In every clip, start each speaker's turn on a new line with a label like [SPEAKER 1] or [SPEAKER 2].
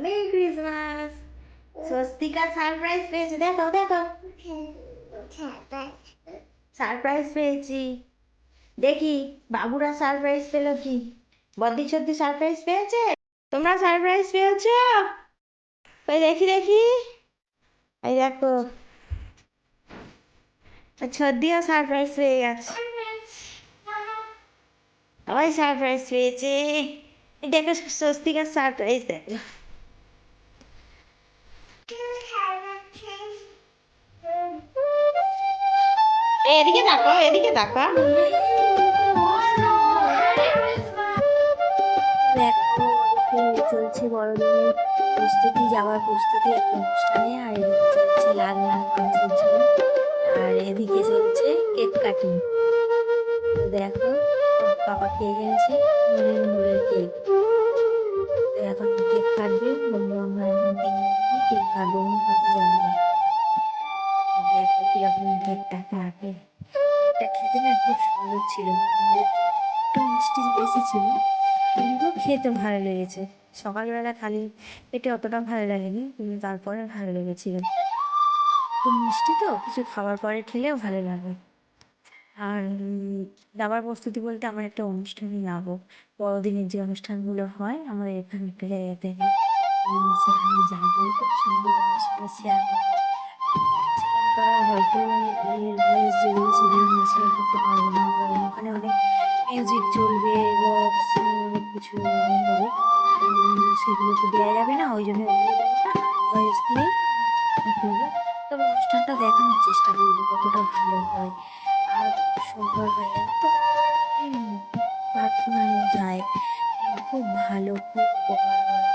[SPEAKER 1] Merry Christmas. Swastika surprise পেয়েছে, দেখো দেখো, সারপ্রাইজ পেয়েছি। দেখি বাবুরা সারপ্রাইজ পেলো কি, বদ্দি সত্যি সারপ্রাইজ পেয়েছে। তোমরা সারপ্রাইজ পেয়েছো? ওই দেখি দেখি, এই দেখো সর্দিও সারপ্রাইজ পেয়ে গেছে, সবাই সারপ্রাইজ পেয়েছে। এই দেখো স্বস্তিকার সারপ্রাইজ দেখো। এদিকে দেখো, এদিকে দেখো। দেখো ওদিকে চলছে বড়দিনের প্রস্তুতি, যাওয়ার প্রস্তুতি একটা অনুষ্ঠানে, আর এদিকে চলছে লাল লাল পাঁচের ঝোল, আর এদিকে চলছে কেক কাটিং। তো দেখো পাপা কেক এনেছে, নুরের কেক। তো এখন কেক কাটবে, বললো আমরা এখন কেক কাটবো, কত জানবে। দেখো কিরকম কেকটা কাটে, এটা খেতে না খুব সুন্দর ছিল, একটু মিষ্টি বেশি ছিল, কিন্তু খেতে ভালো লেগেছে। সকালবেলা খালি পেটে অতটা ভালো লাগেনি, কিন্তু তারপরে ভালো লেগেছিল। খুব মিষ্টি তো, কিছু খাবার পরে খেলেও ভালো লাগে। আর যাবার প্রস্তুতি বলতে আমার একটা অনুষ্ঠানে যাবো, বড়দিনের যে অনুষ্ঠানগুলো হয় আমাদের এখানে একটা জায়গাতে, সেখানে যাবো, খুব সুন্দর আমার সঙ্গে শেয়ার করবো। ভাবছিলাম হয়তো এর ভয়েস যেগুলো সেগুলো শেয়ার করতে পারবো না, কারণ ওখানে অনেক মিউজিক চলবে, বক্স অনেক কিছু হবে, সেগুলো তো দেওয়া যাবে না, ওই জন্য ওগুলো দেবো না, ভয়েস দিয়েই করবো। তবে অনুষ্ঠানটা দেখানোর চেষ্টা করবো কতটা ভালো হয়। আর সোমবার হয়ে গেল তো প্রার্থনায় যায়, খুব ভালো, খুব উপকার হয়।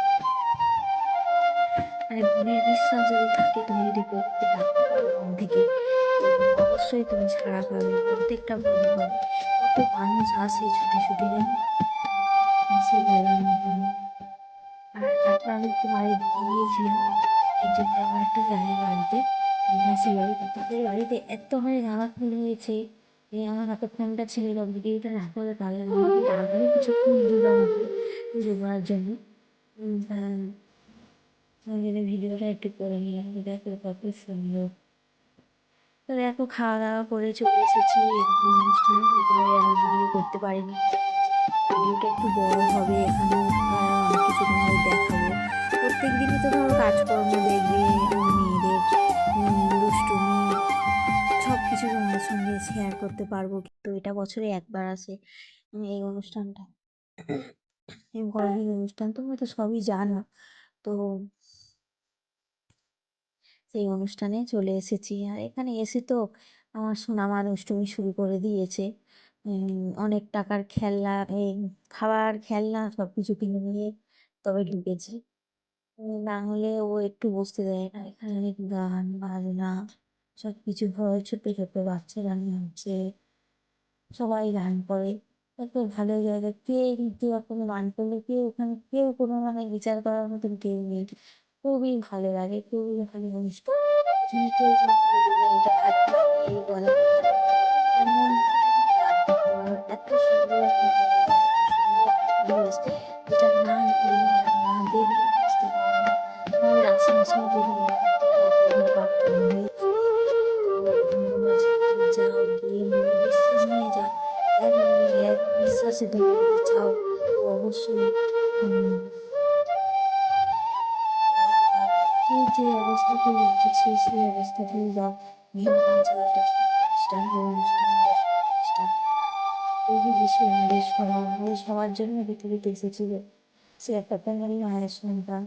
[SPEAKER 1] মানে মনের বিশ্বাস যদি থাকে, তুমি যদি করতে থাকতে পারো মন থেকে, তো অবশ্যই তুমি ছাড়া পাবে, প্রত্যেকটা ভালো পাবে। কত মানুষ আসে ছুটে ছুটে, জানো, হাসি লাগানোর জন্য। আর তারপর আমি একটু বাড়িতে গিয়েছিলাম, একজনকে আমার একটা জায়গায় বাড়িতে, মাসির বাড়িতে, তাদের বাড়িতে এত মানে জামা ফুল হয়েছে, যে আমার হাতে ফোনটা ছিল, ভিডিওটা না করে তাহলে আমাকে আরও কিছুক্ষণ দিলাম ওকে পুজো করার জন্য। ওই জন্য ভিডিওটা একটু করে নিলাম, দেখো কত সুন্দর। তো দেখো খাওয়া দাওয়া করে চলে এসেছি অনুষ্ঠানে, তারপরে আর ভিডিও করতে পারিনি, ভিডিওটা একটু বড় হবে এখানেও, কারণ অনেক কিছু তোমাদের দেখাবো। প্রত্যেক দিনই তো ধরো কাজকর্ম দেখবে, আমার মেয়েদের দুষ্টুমি সব কিছু তোমাদের সঙ্গে শেয়ার করতে পারবো, কিন্তু এটা বছরে একবার আসে এই অনুষ্ঠানটা, এই বড়দিন অনুষ্ঠান, তোমরা তো সবই জানো। তো সেই অনুষ্ঠানে চলে এসেছি, আর এখানে এসে তো আমার সোনামা দুষ্টুমি শুরু করে দিয়েছে। অনেক টাকার খেলনা, এই খাবার খেলনা সব কিছু কিনে নিয়ে তবে ঢুকেছে, না হলে ও একটু বসতে দেয় না। এখানে অনেক গান বাজনা সব কিছু হয়, ছোট ছোট বাচ্চা গান হচ্ছে, সবাই গান করে, এত ভালো জায়গা, কে কেউ কোনো গান করলে কেউ ওখানে কেউ কোনো মানে বিচার করার মতন কেউ নেই, খুবই ভালো লাগে, খুবই ভালো অনুষ্ঠান। কেউ এটা ভালো লাগে এই বলা কথা না, মন খুলে গান করতে পারো, এত সুন্দর একটা জায়গা, এত সুন্দর একটা পরিবেশ, যেটা না গেলে আর না দেখলে বুঝতে পারো না। তোমাদের আশেপাশেও যদি পার্থক্য হয়ে থাকে, তো তোমরা সেখানে যাও, গিয়ে মনে বিশ্বাস নিয়ে যাও, এক মনে এক বিশ্বাসে তোমরা যদি যাও, তো অবশ্যই যে যে অবস্থাতেই ঠিক সেই সেই অবস্থাতেই যাও, ভেঙে যাওয়াটা খ্রিস্টান অনুষ্ঠান, খ্রিস্টান প্রভু যিশু আমাদের সবার জন্য পৃথিবীতে এসেছিল, সে একটা ফ্যামিলি মায়ের সন্তান।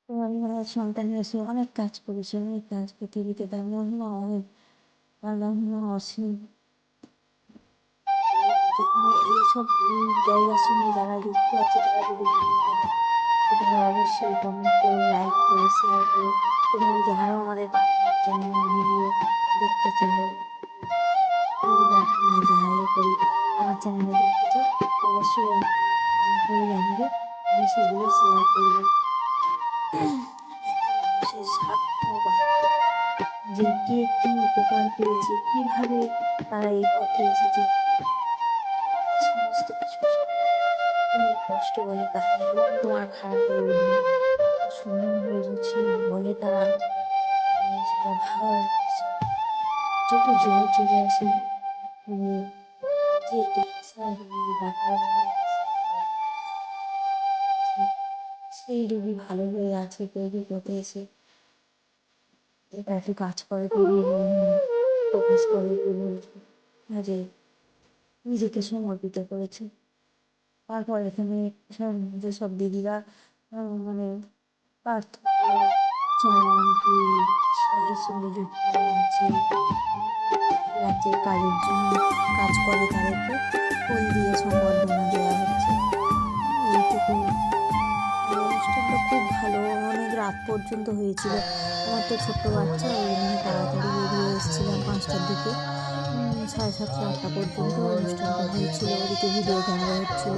[SPEAKER 1] ফ্যামিলি মায়ের সন্তান এসে অনেক কাজ করেছে, অনেক কাজ পৃথিবীতে, তার মহিমা অনেক, তার মহিমা অসীম। এইসব জায়গার সঙ্গে যারা যুক্ত আছে, তারা যদি ভালো লাগে, তারা অবশ্যই কমেন্ট করো, লাইক করো, শেয়ার করো, এবং যারাও আমাদের চ্যানেলের ভিডিও দেখতে চাও, প্রার্থনায় জানালে করি, আমার চ্যানেলে দেখতে চাও, অবশ্যই কমেন্ট করে জানাবে, আমি সেগুলো শেয়ার করবো। একটা মানুষের স্বার্থ বার্থ, যে কে কী উপকার পেয়েছে, কীভাবে তারা এই পথে এসেছে, সমস্ত কিছু কষ্ট বলে তারা এবং তোমার খারাপ হয়ে উঠবে, সুন্দর হয়ে গেছি বলে তারা সেটা ভালো লাগছে। যত জল চলে আসে যে সেই রুগী ভালো হয়ে আছে তৈরি করতে এসে এটা একটু কাজ করে প্রকাশ করে যে নিজেকে সমর্পিত করেছে। তারপর এখানে যেসব দিদিরা মানে আছে রাজ্যের কাজের জন্য কাজ করে তাদেরকে ফুল দিয়ে সম্বর্ধনা দেওয়া হচ্ছে। এইটুকু অনুষ্ঠানটা খুব ভালো, অনেক রাত পর্যন্ত হয়েছিল। আমার তো ছোট্ট বাচ্চা, ওই জন্য তাড়াতাড়ি বেরিয়ে এসেছিলাম 5টার দিকে। 7:30 8টা পর্যন্ত অনুষ্ঠানটা হয়েছিল। ওদিকে ভিডিও ক্যামেরা হচ্ছিল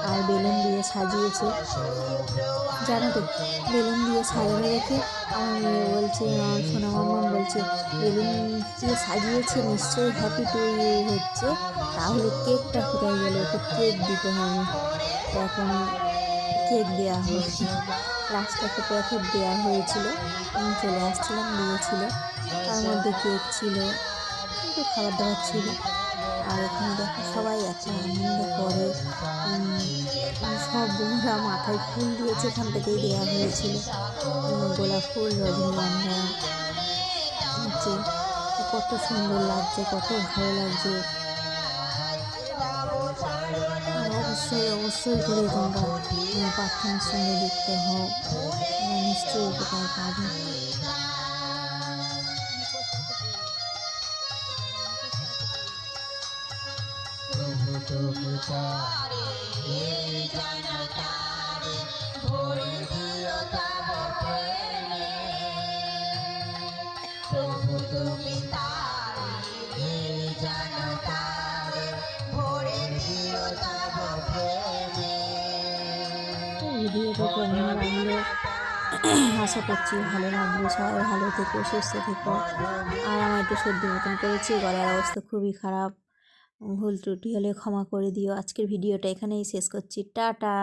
[SPEAKER 1] আর বেলুন দিয়ে সাজিয়েছে। জানো তো, বেলুন দিয়ে সাজানো দেখে আমার মেয়ে বলছে, আমার সোনা মাম্মাম বলছে বেলুন দিয়ে সাজিয়েছে নিশ্চয়ই হ্যাপি টু ইউ হচ্ছে, তাহলে কেকটা কোথায় গেল, ওকে কেক দিতে হবে। এখন কেক দেওয়া হয়েছে, লাস্টে একটা প্যাকেট দেওয়া হয়েছিল, আমি চলে আসছিলাম, দিয়েছিল, তার মধ্যে কেক ছিল, একটু খাবার দাবার ছিল। আর এখানে দেখো সবাই এত আনন্দ করে, সব বন্ধুরা মাথায় ফুল দিয়েছে, এখান থেকেই দেওয়া হয়েছিল, গোলাপ ফুল, রজনীগন্ধা হচ্ছে। কত সুন্দর লাগছে, কত ভালো লাগছে। অবশ্যই অবশ্যই করে তোমরা প্রার্থনার সঙ্গে যুক্ত হও, নিশ্চয়ই উপকার পাবে। ভিডিওটা কেমন লাগলো আশা করছি ভালো লাগবে। সবাই ভালো থেকো, সুস্থ থেকো। আর আমার একটু সর্দি মতন করেছি, গলার অবস্থা খুবই খারাপ, ভুল ত্রুটি হলে ক্ষমা করে দিও। আজকের ভিডিওটা এখানেই শেষ করছি, টাটা।